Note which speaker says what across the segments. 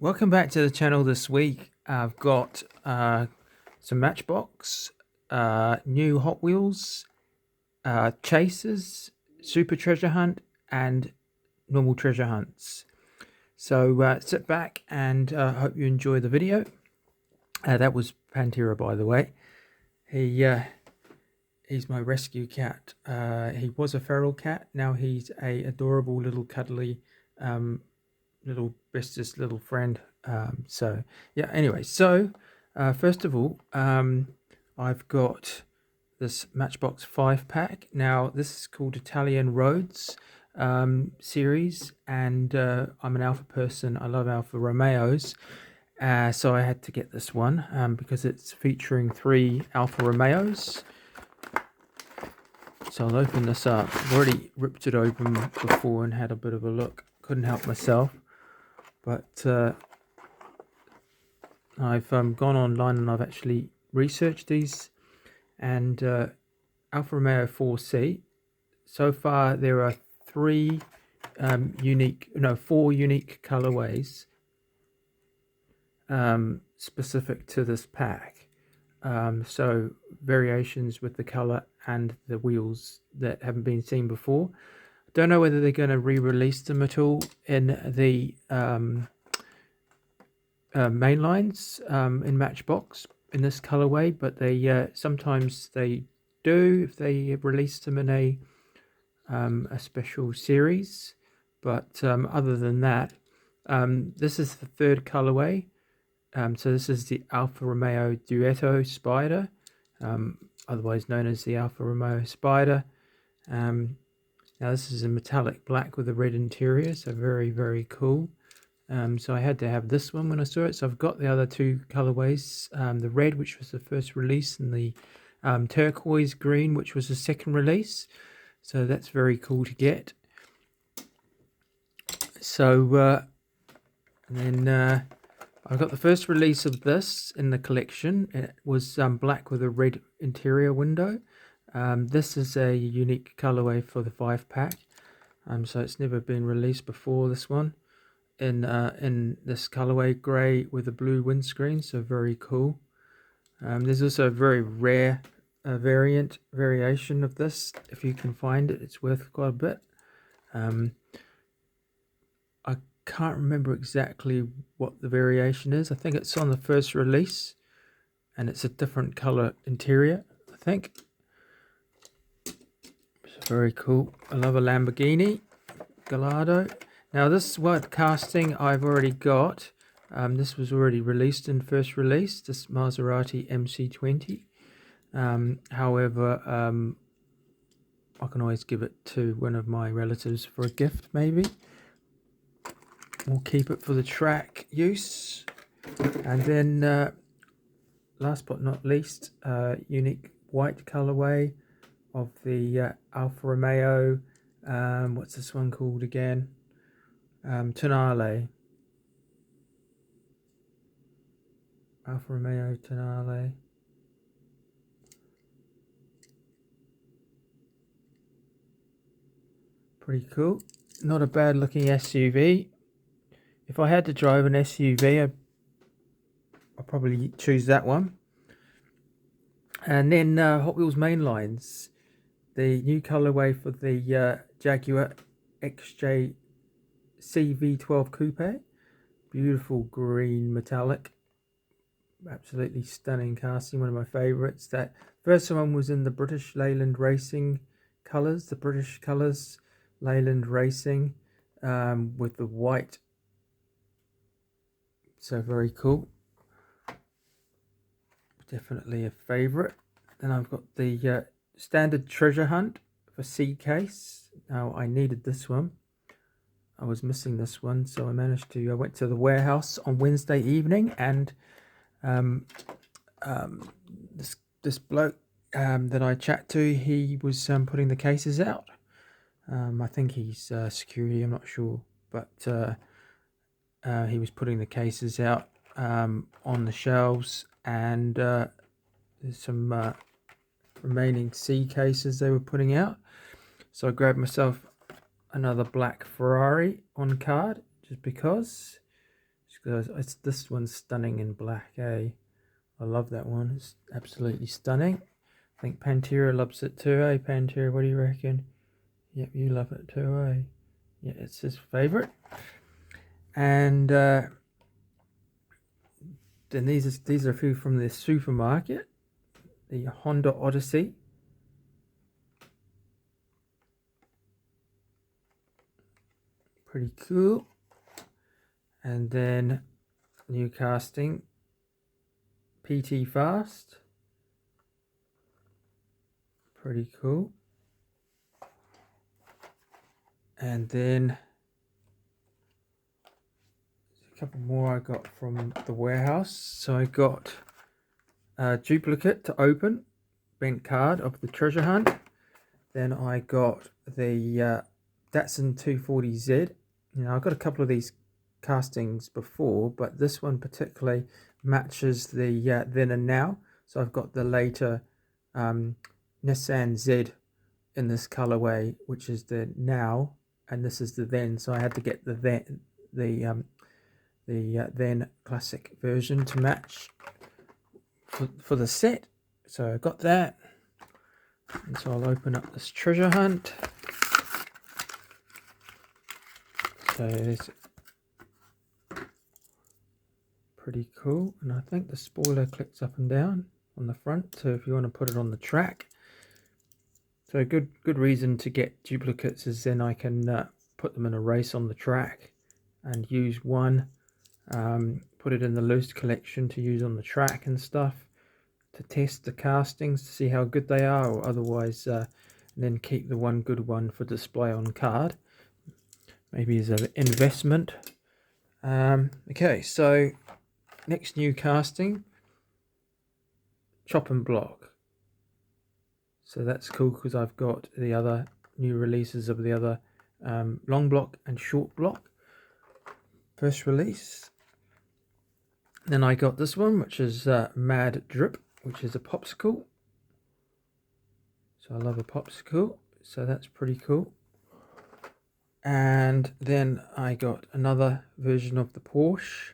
Speaker 1: Welcome back to the channel this week. I've got some Matchbox, new Hot Wheels, Chasers, Super Treasure Hunt, and normal treasure hunts. So sit back and hope you enjoy the video. That was Pantera, by the way. He's my rescue cat. He was a feral cat. Now he's a adorable little cuddly little bestest little friend. So yeah, anyway, so first of all, I've got this Matchbox 5-pack. Now this is called Italian Roads series, and I'm an Alfa person. I love Alfa Romeos, so I had to get this one because it's featuring 3 Alfa Romeos. So I'll open this up. I've already ripped it open before and had a bit of a look. Couldn't help myself. But I've gone online and I've actually researched these. And Alfa Romeo 4C, so far there are 4 unique colorways specific to this pack. So variations with the color and the wheels that haven't been seen before. Don't know whether they're going to re-release them at all in the main lines in Matchbox in this colorway, but they sometimes they do if they release them in a special series. But other than that, this is the 3rd colorway. So this is the Alfa Romeo Duetto Spider, otherwise known as the Alfa Romeo Spider. Now this is a metallic black with a red interior, so very, very cool. So I had to have this one when I saw it. So I've got the other 2 colorways, the red, which was the first release, and the turquoise green, which was the 2nd release. So that's very cool to get. So and then I got the first release of this in the collection. It was black with a red interior window. This is a unique colorway for the 5-pack. So it's never been released before, this one. In this colorway, grey with a blue windscreen, so very cool. There's also a very rare variation of this. If you can find it, it's worth quite a bit. I can't remember exactly what the variation is. I think it's on the first release, and it's a different color interior, I think. So very cool. I love a Lamborghini Gallardo. Now this white casting I've already got. This was already released in first release, this Maserati MC20. However, I can always give it to one of my relatives for a gift, maybe. We'll keep it for the track use. And then last but not least, unique white colorway of the Alfa Romeo, what's this one called again? Tonale. Alfa Romeo Tonale. Pretty cool. Not a bad looking SUV. If I had to drive an SUV, I'd probably choose that one. And then Hot Wheels mainlines. The new colorway for the Jaguar XJ CV12 Coupe. Beautiful green metallic. Absolutely stunning casting, one of my favorites. That first one was in the British Leyland Racing colors, the British colors, Leyland Racing, with the white. So very cool. Definitely a favorite. Then I've got the standard treasure hunt for C case. Now I needed this one. I was missing this one, so I went to the warehouse on Wednesday evening, and this bloke that I chat to, he was putting the cases out. I think he's security, I'm not sure, but he was putting the cases out on the shelves, and there's some remaining C cases they were putting out. So I grabbed myself another black Ferrari on card, just because. This one's stunning in black, eh? I love that one. It's absolutely stunning. I think Pantera loves it too, eh? Pantera, what do you reckon? Yep, you love it too, eh? Yeah, it's his favourite. And then these are a few from the supermarket. The Honda Odyssey. Pretty cool. And then new casting. PT Fast. Pretty cool. And then a couple more I got from the warehouse. So I got a duplicate to open, bent card of the treasure hunt. Then I got the Datsun 240Z. You know, I've got a couple of these castings before, but this one particularly matches the then and now. So I've got the later Nissan Z in this colorway, which is the now, and this is the then. So I had to get the then classic version to match for the set. So I got that. And so I'll open up this treasure hunt. So it's pretty cool, and I think the spoiler clicks up and down on the front, so if you want to put it on the track. So a good reason to get duplicates is then I can put them in a race on the track and use one, put it in the loose collection to use on the track and stuff, to test the castings to see how good they are, or otherwise then keep the one good one for display on card, maybe as an investment. Okay, so next new casting, chop and block. So that's cool because I've got the other new releases of the other long block and short block. First release. Then I got this one, which is Mad Drip, which is a popsicle. So I love a popsicle, so that's pretty cool. And then I got another version of the Porsche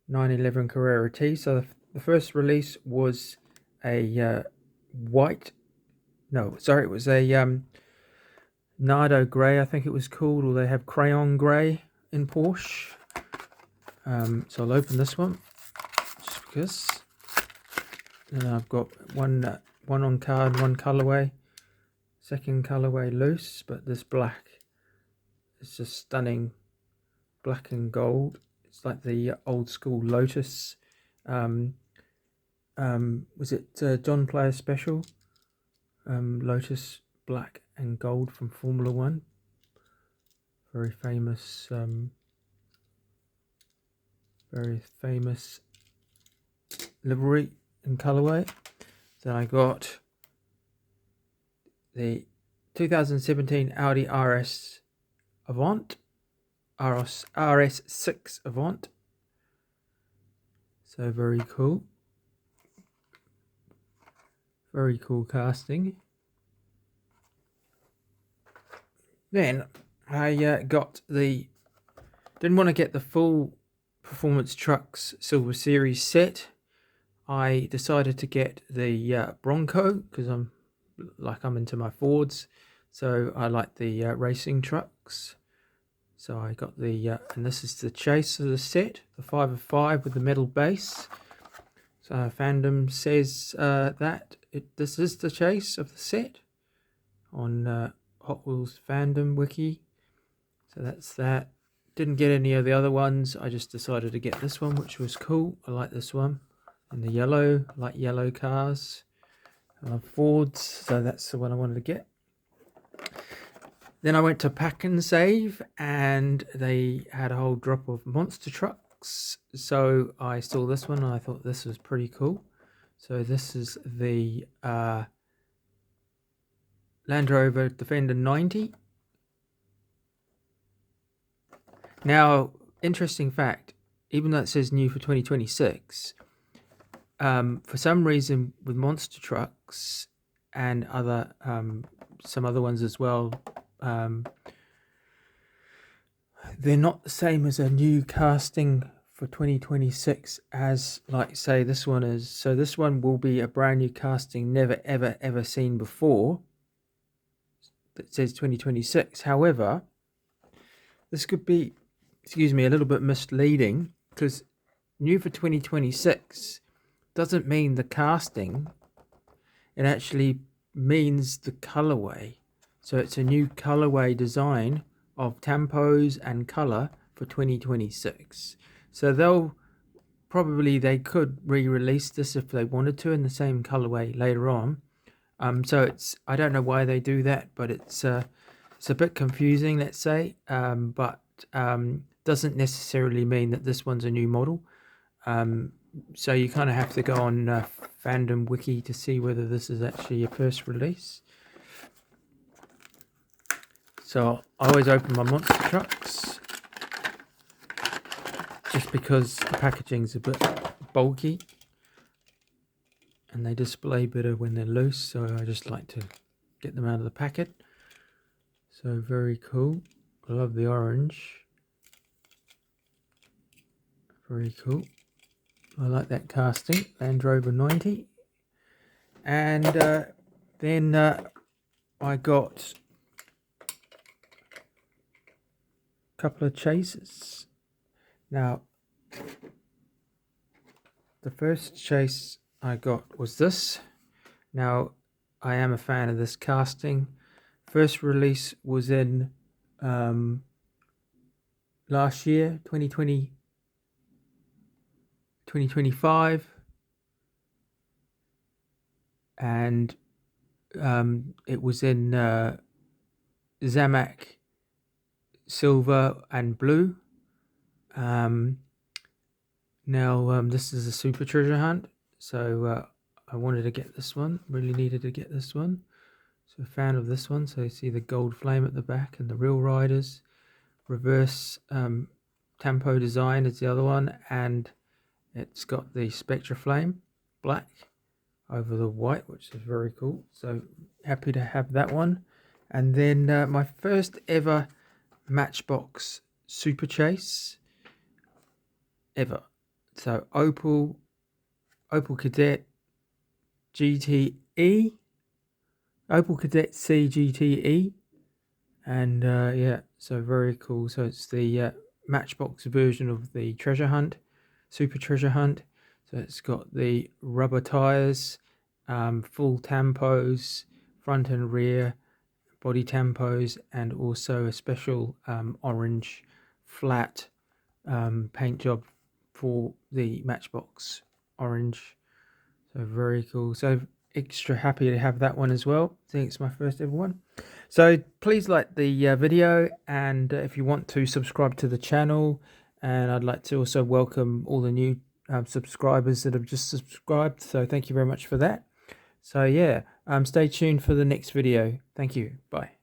Speaker 1: 911 Carrera T. So the first release was a white, no, sorry, it was a Nardo grey, I think it was called, or they have crayon grey in Porsche. So I'll open this one just because. And I've got one on card, one colorway, second colorway loose, but this black is just stunning, black and gold. It's like the old school Lotus. Was it John Player Special? Lotus black and gold from Formula One. Very famous livery and colorway. Then I got the 2017 Audi RS Avant, RS6 Avant. So very cool. Very cool casting. Then I didn't want to get the full Performance Trucks Silver Series set. I decided to get the Bronco because I'm into my Fords, so I like the racing trucks. So I got the and this is the chase of the set, the 5 of 5 with the metal base. So Fandom says this is the chase of the set on Hot Wheels Fandom wiki. So that's that. Didn't get any of the other ones. I just decided to get this one, which was cool. I like this one. And the yellow, I like yellow cars. I love Fords, so that's the one I wanted to get. Then I went to Pack and Save, and they had a whole drop of monster trucks. So I saw this one, and I thought this was pretty cool. So this is the Land Rover Defender 90. Now, interesting fact, even though it says new for 2026, for some reason with monster trucks and other some other ones as well, they're not the same as a new casting for 2026 as, like, say this one is. So this one will be a brand new casting, never ever seen before, that says 2026. However, this could be, excuse me, a little bit misleading, because new for 2026 doesn't mean the casting. It actually means the colorway. So it's a new colorway design of tampos and color for 2026. So they could re-release this if they wanted to in the same colorway later on. So I don't know why they do that, but it's a bit confusing, let's say. But doesn't necessarily mean that this one's a new model. So you kind of have to go on Fandom Wiki to see whether this is actually a first release. So I always open my monster trucks just because the packaging's a bit bulky and they display better when they're loose, so I just like to get them out of the packet. So very cool. I love the orange. Very cool. I like that casting, Land Rover 90. And then I got a couple of chasers. Now, the first chase I got was this. Now, I am a fan of this casting. First release was in last year, 2025, and it was in Zamak silver and blue. Now this is a super treasure hunt, so I wanted to get this one, really needed to get this one, so a fan of this one. So you see the gold flame at the back and the real riders. Reverse tampo design is the other one, and it's got the Spectra flame black over the white, which is very cool. So happy to have that one. And then my first ever Matchbox super chase ever. So Opel Kadett GTE, Opel Kadett C GTE, and yeah, so very cool. So it's the Matchbox version of the treasure hunt, super treasure hunt. So it's got the rubber tires, full tampos, front and rear body tampos, and also a special orange flat paint job for the Matchbox orange. So very cool. So extra happy to have that one as well. I think it's my first ever one. So please like the video, and if you want to, subscribe to the channel. And I'd like to also welcome all the new subscribers that have just subscribed, so thank you very much for that. So yeah, stay tuned for the next video. Thank you. Bye.